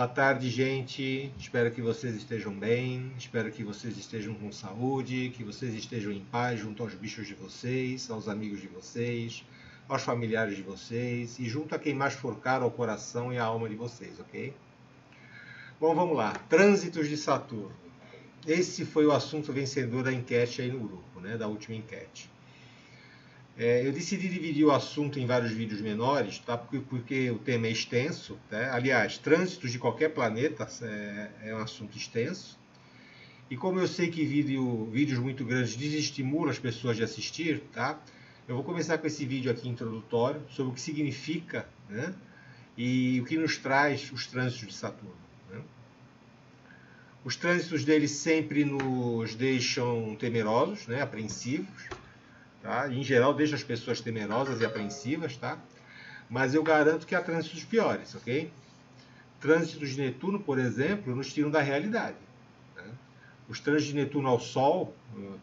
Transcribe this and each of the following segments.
Boa tarde, gente. Espero que vocês estejam bem. Espero que vocês estejam com saúde, que vocês estejam em paz junto aos bichos de vocês, aos amigos de vocês, aos familiares de vocês e junto a quem mais for caro ao coração e à alma de vocês, ok? Bom, vamos lá. Trânsitos de Saturno. Esse foi o assunto vencedor da enquete aí no grupo, né? Da última enquete. Eu decidi dividir o assunto em vários vídeos menores, tá? Porque o tema é extenso. Tá? Aliás, trânsitos de qualquer planeta é um assunto extenso. E como eu sei que vídeos muito grandes desestimulam as pessoas de assistir, tá? Eu vou começar com esse vídeo aqui introdutório sobre o que significa, né? E o que nos traz os trânsitos de Saturno. Né? Os trânsitos dele sempre nos deixam temerosos, né? Apreensivos. Tá? Em geral, deixa as pessoas temerosas e apreensivas, tá? Mas eu garanto que há trânsitos piores, ok? Trânsitos de Netuno, por exemplo, nos tiram da realidade. Né? Os trânsitos de Netuno ao Sol,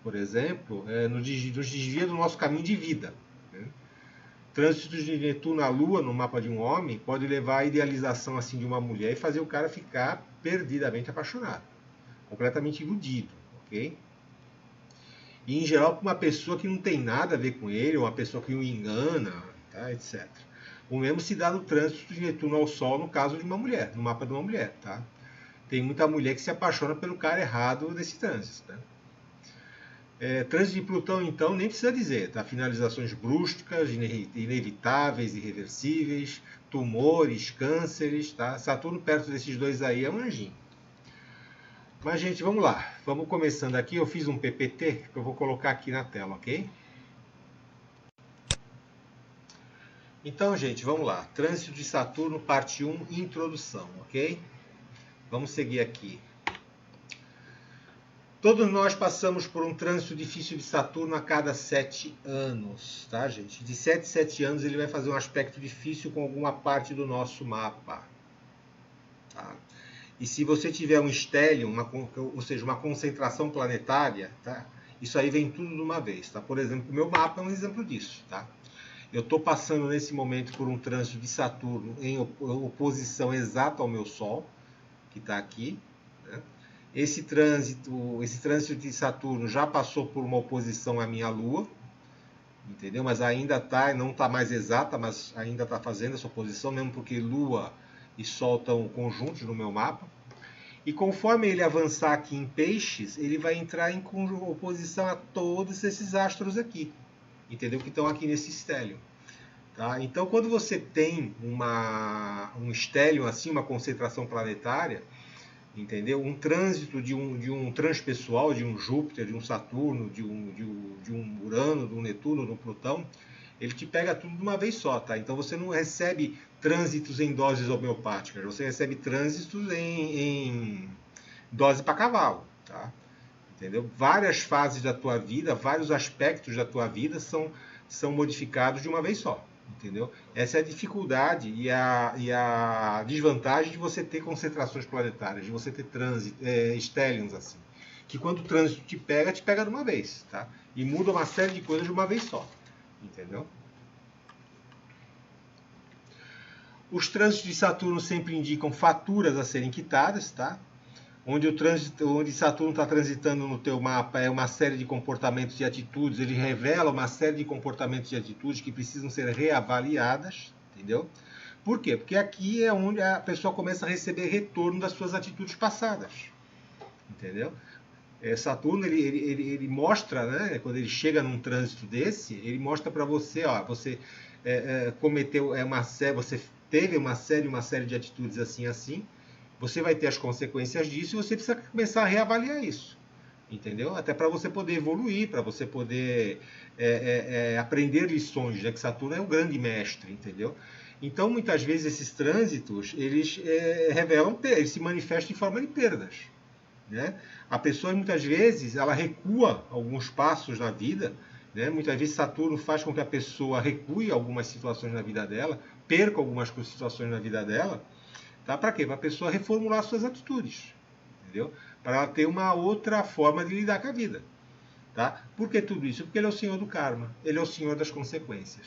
por exemplo, nos desvia do nosso caminho de vida. Né? Trânsitos de Netuno à Lua, no mapa de um homem, pode levar à idealização assim, de uma mulher e fazer o cara ficar perdidamente apaixonado, completamente iludido, ok? E, em geral, para uma pessoa que não tem nada a ver com ele, ou uma pessoa que o engana, tá, etc. O mesmo se dá no trânsito de Netuno ao Sol, no caso de uma mulher, no mapa de uma mulher. Tá? Tem muita mulher que se apaixona pelo cara errado desse trânsito. Tá? Trânsito de Plutão, então, nem precisa dizer. Tá? Finalizações bruscas, inevitáveis, irreversíveis, tumores, cânceres. Tá? Saturno perto desses dois aí é um anjinho. Mas, gente, vamos lá. Vamos começando aqui. Eu fiz um PPT que eu vou colocar aqui na tela, ok? Então, gente, vamos lá. Trânsito de Saturno, parte 1, introdução, ok? Vamos seguir aqui. Todos nós passamos por um trânsito difícil de Saturno a cada 7 anos, tá, gente? De 7 em 7 anos ele vai fazer um aspecto difícil com alguma parte do nosso mapa, tá? E se você tiver um stellium, ou seja, uma concentração planetária, tá? Isso aí vem tudo de uma vez. Tá? Por exemplo, o meu mapa é um exemplo disso. Tá? Eu estou passando nesse momento por um trânsito de Saturno em oposição exata ao meu Sol, que está aqui. Né? Esse trânsito de Saturno já passou por uma oposição à minha Lua, entendeu? Mas ainda não está mais exata, mas ainda está fazendo essa oposição, mesmo porque Lua e Sol estão conjuntos no meu mapa. E conforme ele avançar aqui em Peixes, ele vai entrar em oposição a todos esses astros aqui, entendeu? Que estão aqui nesse stellium. Tá? Então, quando você tem um stellium assim, uma concentração planetária, entendeu? Um trânsito de um transpessoal, de um Júpiter, de um Saturno, de um Urano, de um Netuno, de um Plutão, ele te pega tudo de uma vez só, tá? Então você não recebe trânsitos em doses homeopáticas, você recebe trânsitos em dose para cavalo, tá? Entendeu? Várias fases da tua vida, vários aspectos da tua vida são modificados de uma vez só, entendeu? Essa é a dificuldade e a desvantagem de você ter concentrações planetárias, de você ter stelliums assim, que quando o trânsito te pega de uma vez, tá? E muda uma série de coisas de uma vez só. Entendeu? Os trânsitos de Saturno sempre indicam faturas a serem quitadas, tá? Onde Saturno está transitando no teu mapa é uma série de comportamentos e atitudes, ele revela uma série de comportamentos e atitudes que precisam ser reavaliadas, entendeu? Por quê? Porque aqui é onde a pessoa começa a receber retorno das suas atitudes passadas, entendeu? Saturno ele mostra, né, quando ele chega num trânsito desse, ele mostra para você, ó, você cometeu você teve uma série de atitudes assim, você vai ter as consequências disso e você precisa começar a reavaliar isso, entendeu? Até para você poder evoluir, para você poder aprender lições, já que Saturno é um grande mestre, entendeu? Então, muitas vezes esses trânsitos eles eles se manifestam em forma de perdas. Né? A pessoa muitas vezes ela recua alguns passos na vida, né? Muitas vezes Saturno faz com que a pessoa recue algumas situações na vida dela, perca algumas situações na vida dela, tá? Para quê? Para a pessoa reformular suas atitudes, entendeu? Para ela ter uma outra forma de lidar com a vida, tá? Por que tudo isso? Porque ele é o senhor do karma, ele é o senhor das consequências,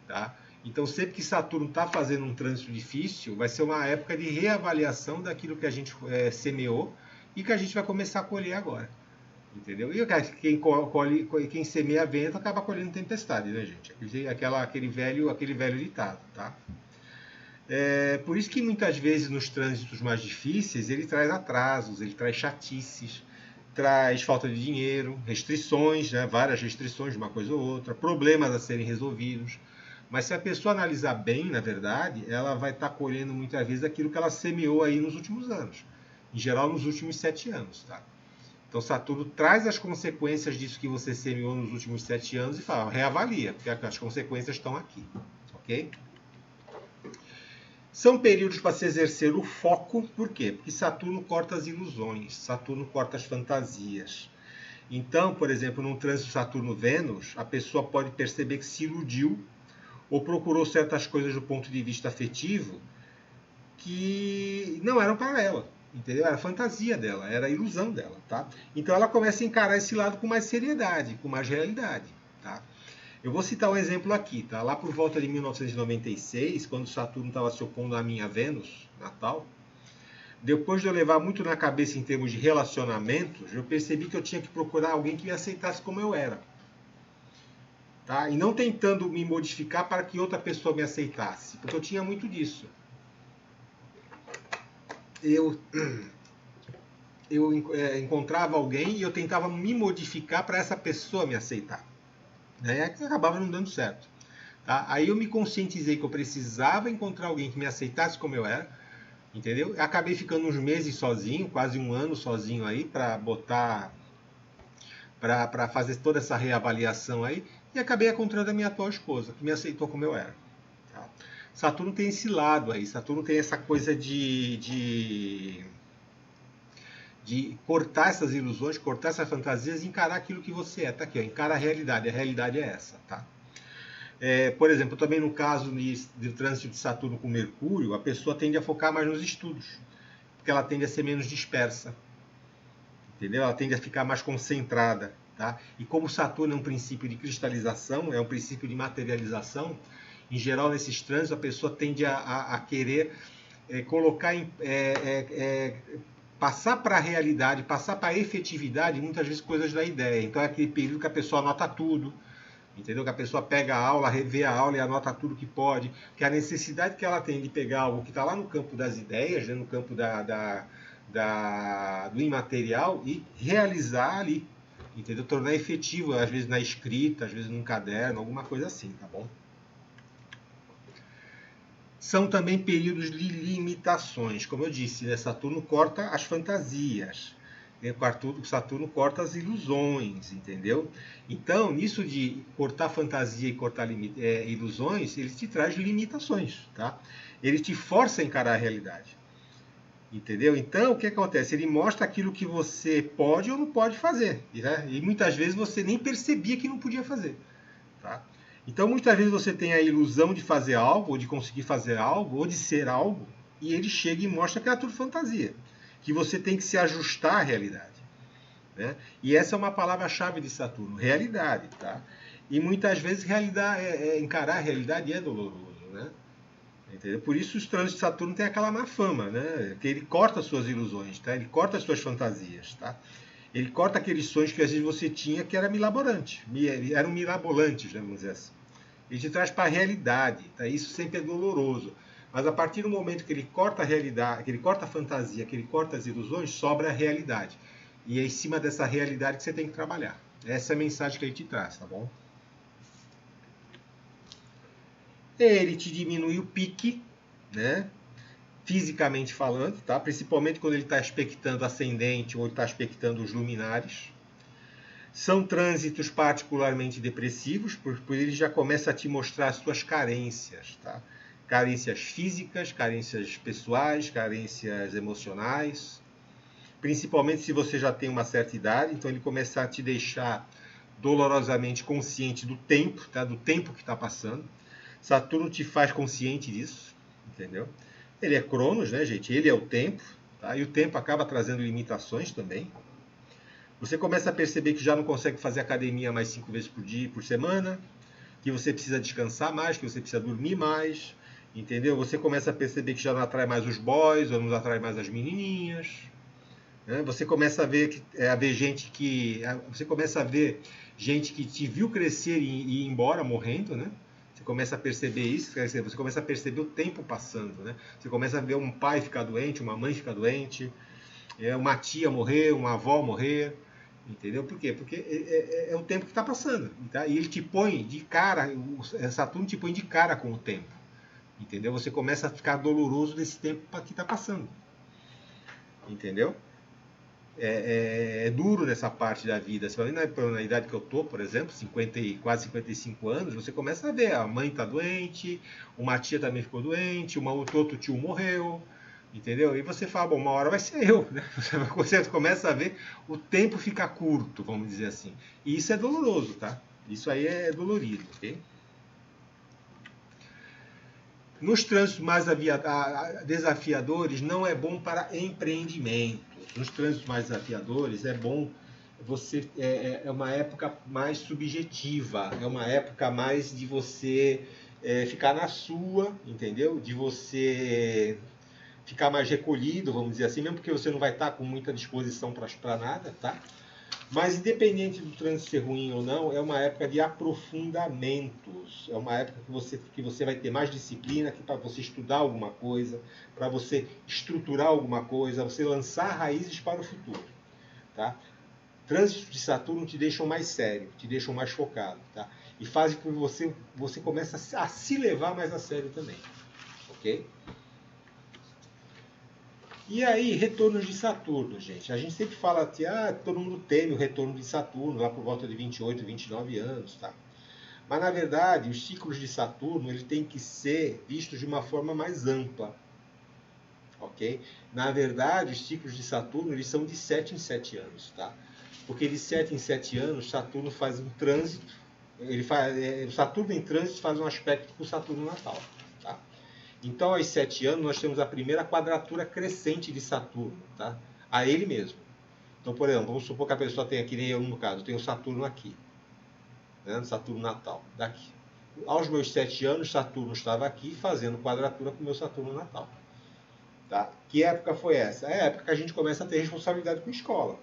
tá? Então, sempre que Saturno está fazendo um trânsito difícil, vai ser uma época de reavaliação daquilo que a gente semeou e que a gente vai começar a colher agora. Entendeu? E quem semeia vento acaba colhendo tempestade, né, gente? Aquele velho ditado, tá? Por isso que muitas vezes nos trânsitos mais difíceis ele traz atrasos, ele traz chatices, traz falta de dinheiro, restrições, né? Várias restrições de uma coisa ou outra, problemas a serem resolvidos. Mas se a pessoa analisar bem, na verdade, ela vai estar colhendo muitas vezes aquilo que ela semeou aí nos últimos anos. Em geral, nos últimos 7 anos, tá? Então Saturno traz as consequências disso que você semeou nos últimos 7 anos e fala, reavalia, porque as consequências estão aqui, ok? São períodos para se exercer o foco, por quê? Porque Saturno corta as ilusões, Saturno corta as fantasias. Então, por exemplo, num trânsito Saturno-Vênus, a pessoa pode perceber que se iludiu ou procurou certas coisas do ponto de vista afetivo que não eram para ela, entendeu? Era a fantasia dela, era a ilusão dela, tá? Então ela começa a encarar esse lado com mais seriedade, com mais realidade, tá? Eu vou citar um exemplo aqui, tá? Lá por volta de 1996, quando Saturno estava se opondo à minha Vênus natal, depois de eu levar muito na cabeça em termos de relacionamentos, eu percebi que eu tinha que procurar alguém que me aceitasse como eu era. Tá? E não tentando me modificar para que outra pessoa me aceitasse, porque eu tinha muito disso. Eu encontrava alguém e eu tentava me modificar para essa pessoa me aceitar. Né? E acabava não dando certo. Tá? Aí eu me conscientizei que eu precisava encontrar alguém que me aceitasse como eu era, entendeu? Eu acabei ficando uns meses sozinho, quase um ano sozinho aí, para fazer toda essa reavaliação aí, e acabei encontrando a minha atual esposa, que me aceitou como eu era. Tá? Saturno tem esse lado aí, Saturno tem essa coisa de cortar essas ilusões, cortar essas fantasias e encarar aquilo que você é. Tá aqui, ó, encara a realidade é essa, tá? Por exemplo, também no caso de trânsito de Saturno com Mercúrio, a pessoa tende a focar mais nos estudos, porque ela tende a ser menos dispersa, entendeu? Ela tende a ficar mais concentrada, tá? E como Saturno é um princípio de cristalização, é um princípio de materialização, em geral nesses trânsitos a pessoa tende a querer colocar passar para a realidade, passar para a efetividade, muitas vezes coisas da ideia. Então é aquele período que a pessoa anota tudo, entendeu? Que a pessoa pega a aula, revê a aula e anota tudo que pode, que a necessidade que ela tem de pegar algo que está lá no campo das ideias, né, no campo do imaterial e realizar ali, entendeu? Tornar efetivo, às vezes na escrita, às vezes num caderno, alguma coisa assim, tá bom? São também períodos de limitações, como eu disse, né? Saturno corta as fantasias, Saturno corta as ilusões, entendeu? Então, nisso de cortar fantasia e cortar ilusões, ele te traz limitações, tá? Ele te força a encarar a realidade, entendeu? Então, o que acontece? Ele mostra aquilo que você pode ou não pode fazer, né? E muitas vezes você nem percebia que não podia fazer, tá? Então, muitas vezes você tem a ilusão de fazer algo, ou de conseguir fazer algo, ou de ser algo, e ele chega e mostra que é tudo fantasia, que você tem que se ajustar à realidade, né? E essa é uma palavra-chave de Saturno, realidade, tá? E muitas vezes encarar a realidade é doloroso, né? Entendeu? Por isso os trânsitos de Saturno têm aquela má fama, né? Que ele corta as suas ilusões, tá? Ele corta as suas fantasias, tá? Ele corta aqueles sonhos que às vezes você tinha que eram mirabolantes, né, vamos dizer assim. Ele te traz para a realidade, tá? Isso sempre é doloroso. Mas a partir do momento que ele corta a realidade, que ele corta a fantasia, que ele corta as ilusões, sobra a realidade. E é em cima dessa realidade que você tem que trabalhar. Essa é a mensagem que ele te traz, tá bom? Ele te diminui o pique, né? Fisicamente falando, tá? Principalmente quando ele está aspectando ascendente ou está aspectando os luminares. São trânsitos particularmente depressivos, porque ele já começa a te mostrar as suas carências, tá? Carências físicas, carências pessoais, carências emocionais. Principalmente se você já tem uma certa idade, então ele começa a te deixar dolorosamente consciente do tempo, tá? Do tempo que está passando. Saturno te faz consciente disso, entendeu? Ele é Cronos, né, gente? Ele é o tempo, tá? E o tempo acaba trazendo limitações também. Você começa a perceber que já não consegue fazer academia mais 5 vezes por semana. que você precisa descansar mais, que você precisa dormir mais, entendeu? Você começa a perceber que já não atrai mais os boys, ou não atrai mais as menininhas, né? Você começa a ver gente que... Você começa a ver gente que te viu crescer e ir embora, morrendo, né? Você começa a perceber isso, quer dizer, você começa a perceber o tempo passando, né? Você começa a ver um pai ficar doente, uma mãe ficar doente, uma tia morrer, uma avó morrer, entendeu? Por quê? Porque é o tempo que está passando, tá? E ele te põe de cara, Saturno te põe de cara com o tempo, entendeu? Você começa a ficar doloroso desse tempo que está passando, entendeu? É duro nessa parte da vida. Você vai na idade que eu tô, por exemplo, 50 quase 55 anos, você começa a ver, a mãe está doente, uma tia também ficou doente, outro tio morreu, entendeu? E você fala, bom, uma hora vai ser eu, né? Você começa a ver o tempo ficar curto, vamos dizer assim. E isso é doloroso, tá? Isso aí é dolorido, ok? Nos trânsitos mais desafiadores, não é bom para empreendimento. Nos trânsitos mais desafiadores, é bom você... É uma época mais subjetiva, é uma época mais de você ficar na sua, entendeu? De você ficar mais recolhido, vamos dizer assim, mesmo porque você não vai estar com muita disposição para nada, tá? Mas independente do trânsito ser ruim ou não, é uma época de aprofundamentos. É uma época que você vai ter mais disciplina para você estudar alguma coisa, para você estruturar alguma coisa, você lançar raízes para o futuro. Tá? Trânsitos de Saturno te deixam mais sério, te deixam mais focado. Tá? E fazem com que você comece a se levar mais a sério também. Ok? E aí, retornos de Saturno, gente. A gente sempre fala que todo mundo teme o retorno de Saturno, lá por volta de 28, 29 anos, tá? Mas, na verdade, os ciclos de Saturno ele tem que ser vistos de uma forma mais ampla, ok? Na verdade, os ciclos de Saturno eles são de 7 em 7 anos, tá? Porque de 7 em 7 anos, Saturno faz um trânsito, o Saturno em trânsito faz um aspecto com o Saturno natal, tá? Então, aos 7 anos, nós temos a primeira quadratura crescente de Saturno, tá? A ele mesmo. Então, por exemplo, vamos supor que a pessoa tenha, que nem eu no caso, eu tenho Saturno aqui, né? Saturno natal, daqui. Aos meus 7 anos, Saturno estava aqui fazendo quadratura com o meu Saturno natal. Tá? Que época foi essa? É a época que a gente começa a ter responsabilidade com a escola.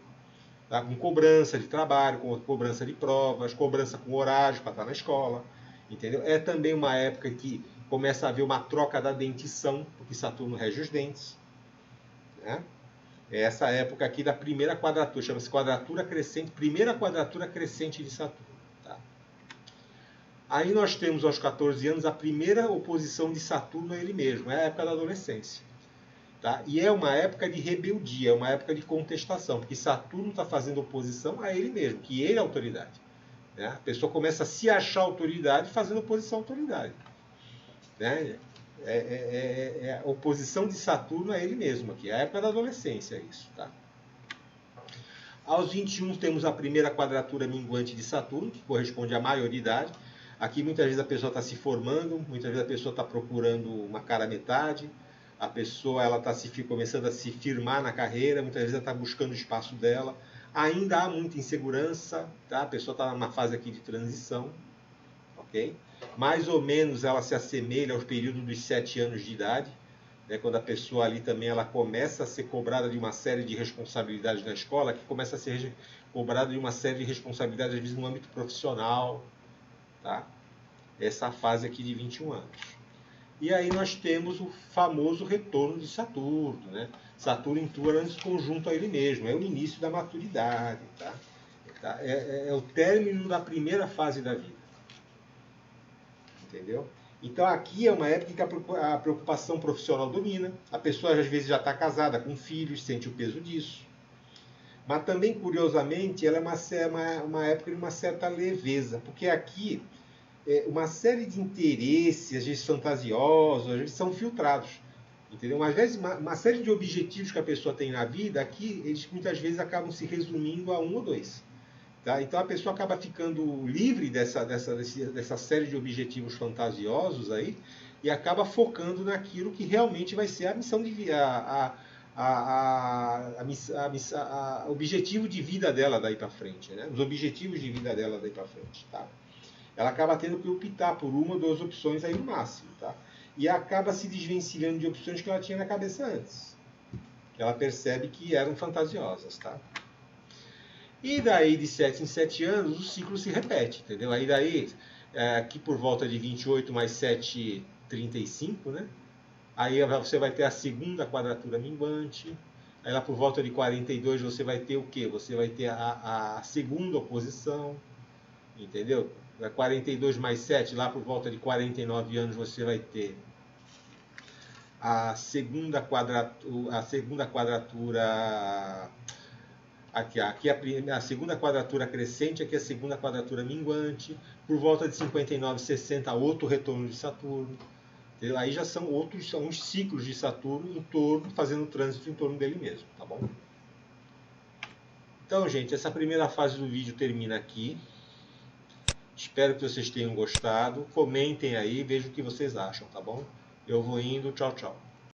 Tá? Com cobrança de trabalho, com cobrança de provas, cobrança com horário para estar na escola. Entendeu? É também uma época que começa a haver uma troca da dentição, porque Saturno rege os dentes. Né? É essa época aqui da primeira quadratura, chama-se quadratura crescente, primeira quadratura crescente de Saturno. Tá? Aí nós temos aos 14 anos a primeira oposição de Saturno a ele mesmo, é a época da adolescência. Tá? E é uma época de rebeldia, é uma época de contestação, porque Saturno está fazendo oposição a ele mesmo, que ele é a autoridade. Né? A pessoa começa a se achar autoridade fazendo oposição à autoridade. Né? É a oposição de Saturno a ele mesmo aqui. É a época da adolescência isso. Tá? Aos 21 temos a primeira quadratura minguante de Saturno, que corresponde à maioridade. Aqui muitas vezes a pessoa está se formando, muitas vezes a pessoa está procurando uma cara metade, a pessoa está começando a se firmar na carreira, muitas vezes ela está buscando o espaço dela. Ainda há muita insegurança, tá? A pessoa está numa fase aqui de transição, ok? Mais ou menos ela se assemelha ao período dos 7 anos de idade, né? Quando a pessoa ali também ela começa a ser cobrada de uma série de responsabilidades na escola, que começa a ser cobrada de uma série de responsabilidades, às vezes no âmbito profissional, tá? Essa fase aqui de 21 anos. E aí nós temos o famoso retorno de Saturno, né? Saturno em Uranus conjunto a ele mesmo, é o início da maturidade, tá? É o término da primeira fase da vida, entendeu? Então aqui é uma época que a preocupação profissional domina, a pessoa às vezes já está casada com filhos, sente o peso disso, mas também curiosamente ela é uma época de uma certa leveza, porque aqui uma série de interesses, às vezes fantasiosos, às vezes são filtrados. Entendeu? Às vezes, uma série de objetivos que a pessoa tem na vida, aqui, eles muitas vezes acabam se resumindo a um ou dois. Tá? Então a pessoa acaba ficando livre dessa série de objetivos fantasiosos aí e acaba focando naquilo que realmente vai ser a missão de vida, objetivo de vida dela daí para frente, né? Os objetivos de vida dela daí para frente, tá? ela acaba tendo que optar por uma ou duas opções aí no máximo, tá? E acaba se desvencilhando de opções que ela tinha na cabeça antes. Ela percebe que eram fantasiosas, tá? E daí, de 7 em 7 anos, o ciclo se repete, entendeu? Aí daí, aqui por volta de 28 mais 7, 35, né? Aí você vai ter a segunda quadratura minguante. Aí lá por volta de 42 você vai ter o quê? Você vai ter a segunda oposição, entendeu? 42 mais 7, lá por volta de 49 anos você vai ter a segunda quadratura. Aqui a segunda quadratura crescente, aqui a segunda quadratura minguante. Por volta de 59, 60, outro retorno de Saturno. Entendeu? Aí já são uns ciclos de Saturno em torno, fazendo trânsito em torno dele mesmo, tá bom? Então, gente, essa primeira fase do vídeo termina aqui. Espero que vocês tenham gostado. Comentem aí, vejam o que vocês acham, tá bom? Eu vou indo, tchau, tchau.